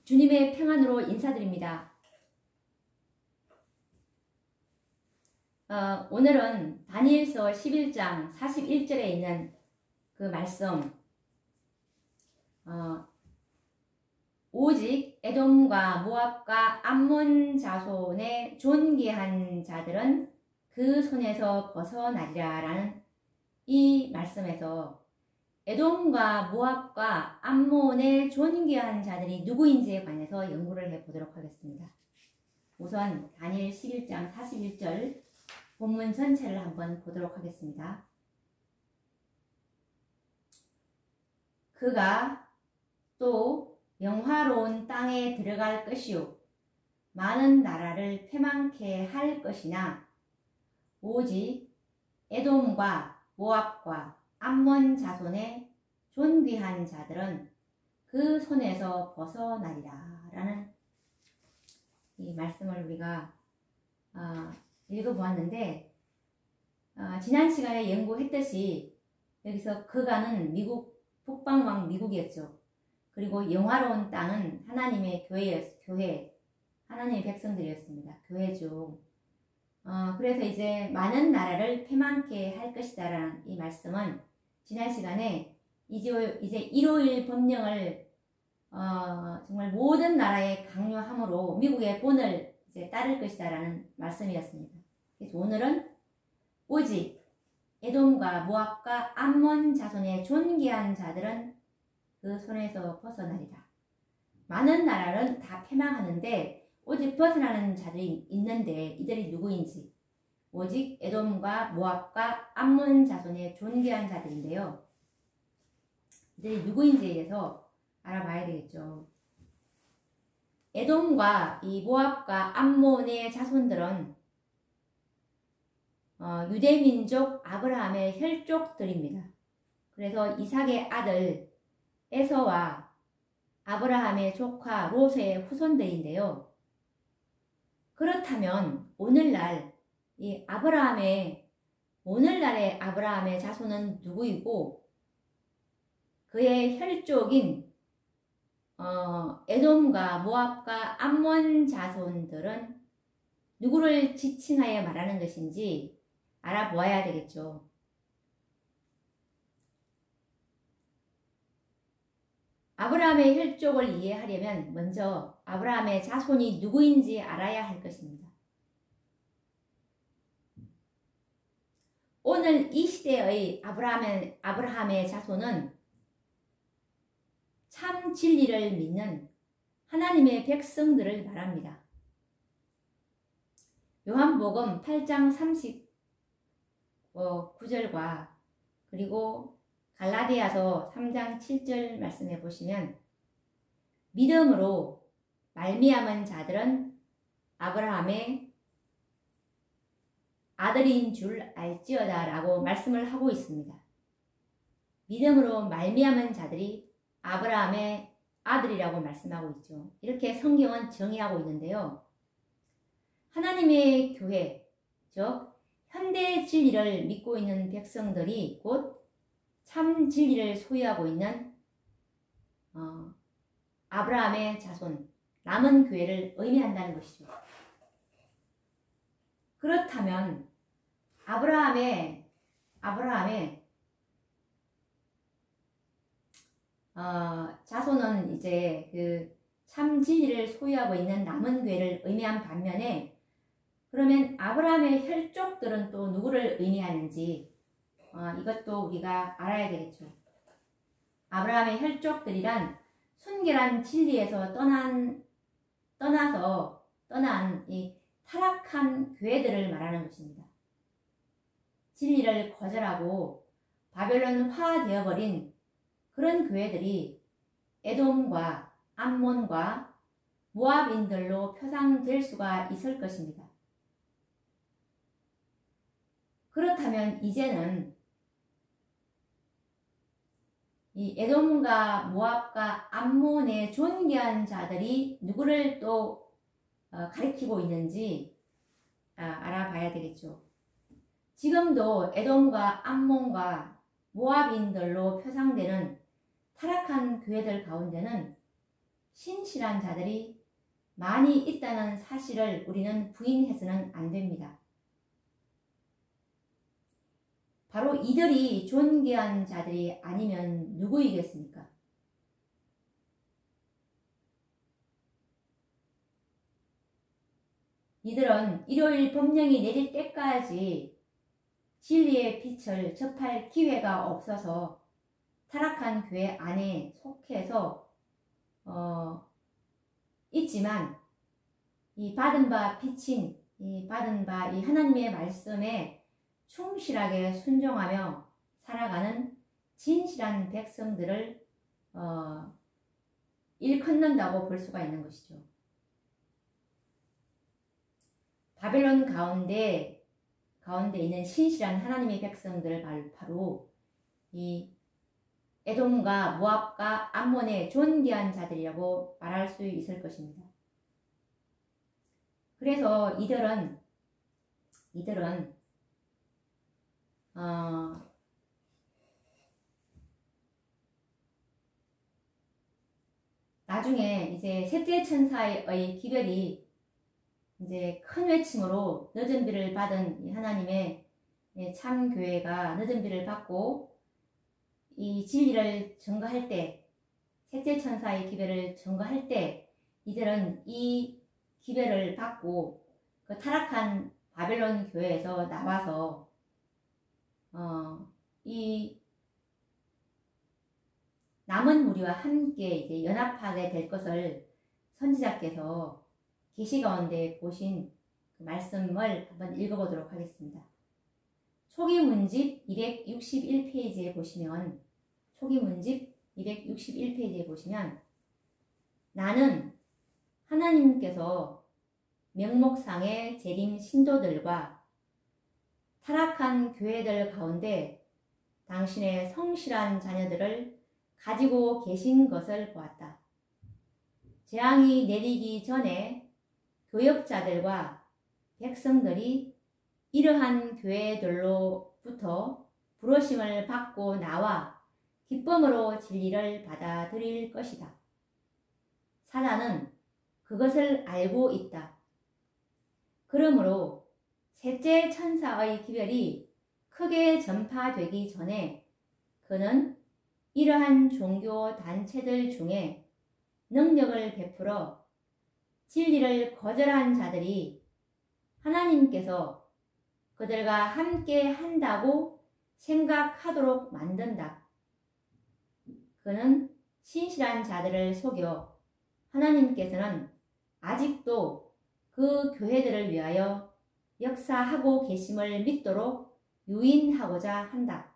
주님의 평안으로 인사드립니다. 오늘은 다니엘서 11장 41절에 있는 그 말씀, 오직 에돔과 모압과 암몬 자손의 존귀한 자들은 그 손에서 벗어나리라 라는 이 말씀에서 에돔과 모압과 암몬의 존귀한 자들이 누구인지에 관해서 연구를 해보도록 하겠습니다. 우선 다니엘 11장 41절 본문 전체를 한번 보도록 하겠습니다. 그가 또 영화로운 땅에 들어갈 것이요 많은 나라를 패망케 할 것이나 오직 에돔과 모압과 암몬 자손의 존귀한 자들은 그 손에서 벗어나리라 라는 이 말씀을 우리가 읽어보았는데, 지난 시간에 연구했듯이 여기서 그가는 미국 북방왕 미국이었죠. 그리고 영화로운 땅은 하나님의 교회, 하나님의 백성들이었습니다. 교회죠. 그래서 이제 많은 나라를 패망케 할 것이다 라는 이 말씀은 지난 시간에 이제 일요일 법령을 정말 모든 나라에 강요함으로 미국의 본을 이제 따를 것이다 라는 말씀이었습니다. 그래서 오늘은 오직 에돔과 모압과 암몬 자손의 존귀한 자들은 그 손에서 벗어나리라. 많은 나라는 다 패망하는데 오직 벗어나는 자들이 있는데 이들이 누구인지, 오직 에돔과 모압과 암몬 자손의 존귀한 자들인데요. 이들이 누구인지에 대해서 알아봐야 되겠죠. 에돔과 이 모압과 암몬의 자손들은 유대민족 아브라함의 혈족들입니다. 그래서 이삭의 아들 에서와 아브라함의 조카 롯의 후손들인데요. 그렇다면 오늘날의 아브라함의 자손은 누구이고 그의 혈족인 에돔과 모압과 암몬 자손들은 누구를 지칭하여 말하는 것인지 알아보아야 되겠죠. 아브라함의 혈족을 이해하려면 먼저 아브라함의 자손이 누구인지 알아야 할 것입니다. 오늘 이 시대의 아브라함의 자손은 참 진리를 믿는 하나님의 백성들을 말합니다. 요한복음 8장 39절과 그리고 갈라디아서 3장 7절 말씀해 보시면 믿음으로 말미암은 자들은 아브라함의 아들인 줄 알지어다 라고 말씀을 하고 있습니다. 믿음으로 말미암은 자들이 아브라함의 아들이라고 말씀하고 있죠. 이렇게 성경은 정의하고 있는데요. 하나님의 교회, 즉 현대 진리를 믿고 있는 백성들이 곧 참 진리를 소유하고 있는 아브라함의 자손, 남은 교회를 의미한다는 것이죠. 그렇다면 아브라함의 자손은 이제 그 참 진리를 소유하고 있는 남은 교회를 의미한 반면에, 그러면 아브라함의 혈족들은 또 누구를 의미하는지 이것도 우리가 알아야 되겠죠. 아브라함의 혈족들이란 순결한 진리에서 떠난 이 타락한 교회들을 말하는 것입니다. 진리를 거절하고 바벨론화 되어버린 그런 교회들이 에돔과 암몬과 모압인들로 표상될 수가 있을 것입니다. 그렇다면 이제는 이 에돔과 모압과 암몬의 존귀한 자들이 누구를 또 가리키고 있는지 알아봐야 되겠죠. 지금도 에돔과 암몬과 모압인들로 표상되는 타락한 교회들 가운데는 신실한 자들이 많이 있다는 사실을 우리는 부인해서는 안 됩니다. 바로 이들이 존귀한 자들이 아니면 누구이겠습니까? 이들은 일요일 법령이 내릴 때까지 진리의 빛을 접할 기회가 없어서 타락한 교회 안에 속해서 있지만 이 받은 바 빛인 받은 바 이 하나님의 말씀에 충실하게 순종하며 살아가는 진실한 백성들을 일컫는다고 볼 수가 있는 것이죠. 바벨론 가운데 있는 신실한 하나님의 백성들 바로 이 에돔과 모압과 암몬의 존귀한 자들이라고 말할 수 있을 것입니다. 그래서 이들은 나중에 이제 셋째 천사의 기별이 이제 큰 외침으로 늦은 비를 받은 하나님의 참 교회가 늦은 비를 받고 이 진리를 증거할 때, 셋째 천사의 기별을 증거할 때 이들은 이 기별을 받고 그 타락한 바벨론 교회에서 나와서 이 남은 무리와 함께 이제 연합하게 될 것을 선지자께서 계시 가운데 보신 그 말씀을 한번 읽어보도록 하겠습니다. 초기 문집 261페이지에 보시면 나는 하나님께서 명목상의 재림 신도들과 타락한 교회들 가운데 당신의 성실한 자녀들을 가지고 계신 것을 보았다. 재앙이 내리기 전에 교역자들과 백성들이 이러한 교회들로부터 부르심을 받고 나와 기쁨으로 진리를 받아들일 것이다. 사단은 그것을 알고 있다. 그러므로 셋째 천사의 기별이 크게 전파되기 전에 그는 이러한 종교 단체들 중에 능력을 베풀어 진리를 거절한 자들이 하나님께서 그들과 함께 한다고 생각하도록 만든다. 그는 신실한 자들을 속여 하나님께서는 아직도 그 교회들을 위하여 역사하고 계심을 믿도록 유인하고자 한다.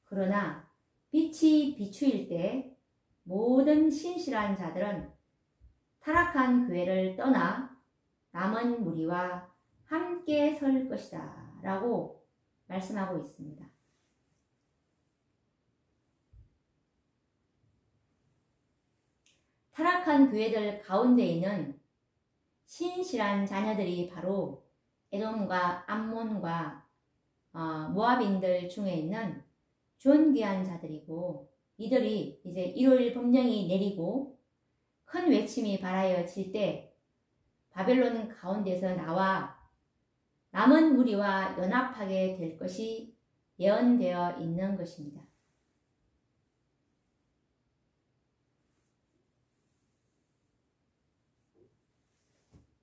그러나 빛이 비추일 때 모든 신실한 자들은 타락한 교회를 떠나 남은 무리와 함께 설 것이다 라고 말씀하고 있습니다. 타락한 교회들 가운데 있는 신실한 자녀들이 바로 에돔과 암몬과 모압인들 중에 있는 존귀한 자들이고, 이들이 이제 일요일 법령이 내리고 큰 외침이 발하여질 때 바벨론 가운데서 나와 남은 무리와 연합하게 될 것이 예언되어 있는 것입니다.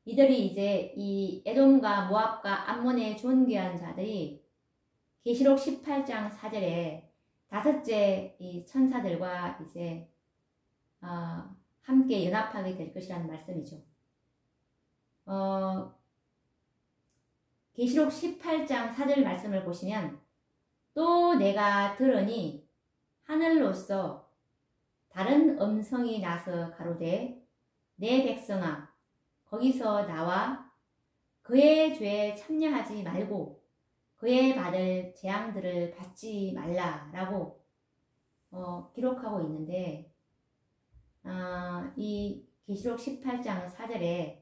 이들이 이제 이 에돔과 모압과 암몬의 존귀한 자들이 계시록 18장 4절에 다섯째 이 천사들과 이제 함께 연합하게 될 것이라는 말씀이죠. 계시록 18장 4절 말씀을 보시면 또 내가 들으니 하늘로서 다른 음성이 나서 가로되 내 백성아 거기서 나와 그의 죄에 참여하지 말고 그의 받을 재앙들을 받지 말라라고 기록하고 있는데, 이 계시록 18장 4절에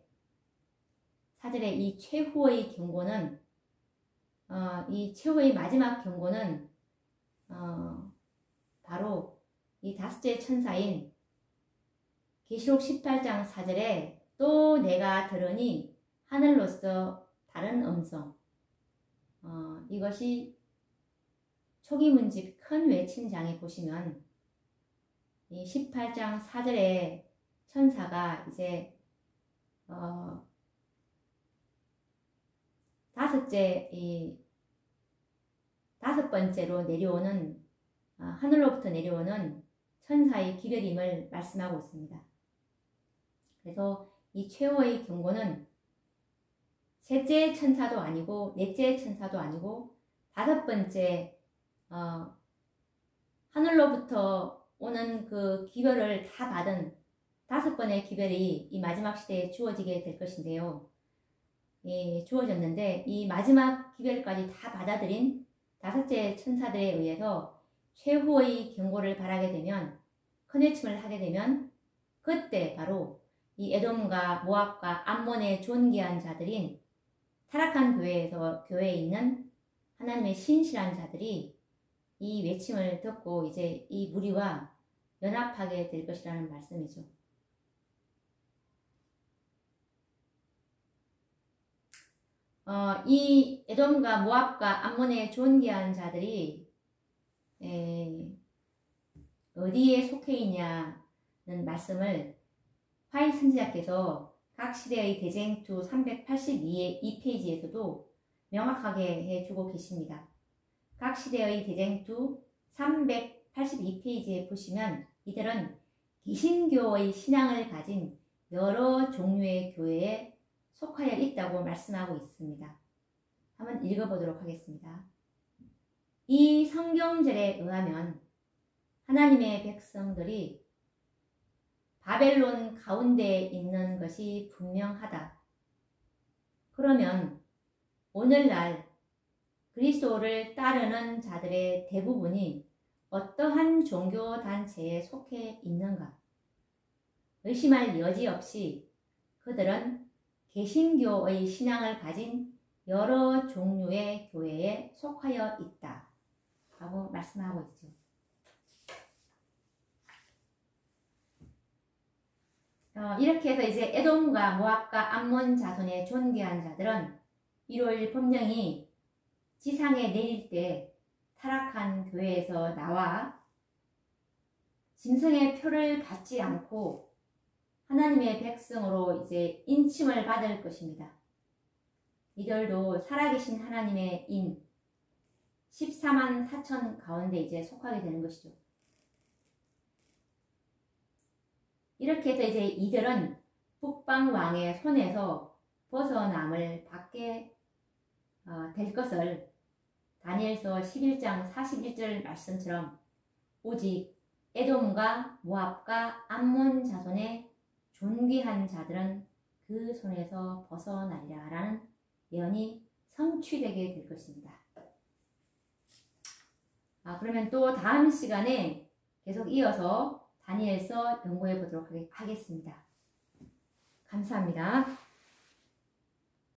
이 최후의 경고는 이 최후의 마지막 경고는 바로 이 다섯째 천사인 계시록 18장 4절에 또 내가 들으니 하늘로서 다른 음성. 이것이 초기 문집 큰 외침장에 보시면 이 18장 4절에 천사가 이제 다섯 번째로 내려오는 하늘로부터 내려오는 천사의 기별임을 말씀하고 있습니다. 그래서 이 최후의 경고는 셋째 천사도 아니고 넷째 천사도 아니고 다섯 번째 하늘로부터 오는 그 기별을 다 받은 다섯 번의 기별이 이 마지막 시대에 주어지게 될 것인데요. 주어졌는데 이 마지막 기별까지 다 받아들인 다섯째 천사들에 의해서 최후의 경고를 바라게 되면, 큰 외침을 하게 되면 그때 바로 이 에돔과 모압과 암몬의 존귀한 자들인 타락한 교회에 있는 하나님의 신실한 자들이 이 외침을 듣고 이제 이 무리와 연합하게 될 것이라는 말씀이죠. 이 에돔과 모압과 암몬의 존귀한 자들이 어디에 속해 있냐는 말씀을 화이 선지자께서 각 시대의 대쟁투 382의 2페이지에서도 명확하게 해주고 계십니다. 각 시대의 대쟁투 382페이지에 보시면 이들은 개신교의 신앙을 가진 여러 종류의 교회에 속하여 있다고 말씀하고 있습니다. 한번 읽어보도록 하겠습니다. 이 성경절에 의하면 하나님의 백성들이 바벨론 가운데에 있는 것이 분명하다. 그러면 오늘날 그리스도를 따르는 자들의 대부분이 어떠한 종교단체에 속해 있는가? 의심할 여지 없이 그들은 개신교의 신앙을 가진 여러 종류의 교회에 속하여 있다 라고 말씀하고 있죠. 이렇게 해서 이제 에돔과 모압과 암몬 자손의 존귀한 자들은 일요일 법령이 지상에 내릴 때 타락한 교회에서 나와 짐승의 표를 받지 않고 하나님의 백성으로 이제 인침을 받을 것입니다. 이들도 살아계신 하나님의 인 14만 4천 가운데 이제 속하게 되는 것이죠. 이렇게 해서 이제 이들은 북방 왕의 손에서 벗어남을 받게 될 것을 다니엘서 11장 41절 말씀처럼 오직 에돔과 모압과 암몬 자손의 존귀한 자들은 그 손에서 벗어나리라 라는 예언이 성취되게 될 것입니다. 그러면 또 다음 시간에 계속 이어서 다니엘서 연구해 보도록 하겠습니다. 감사합니다.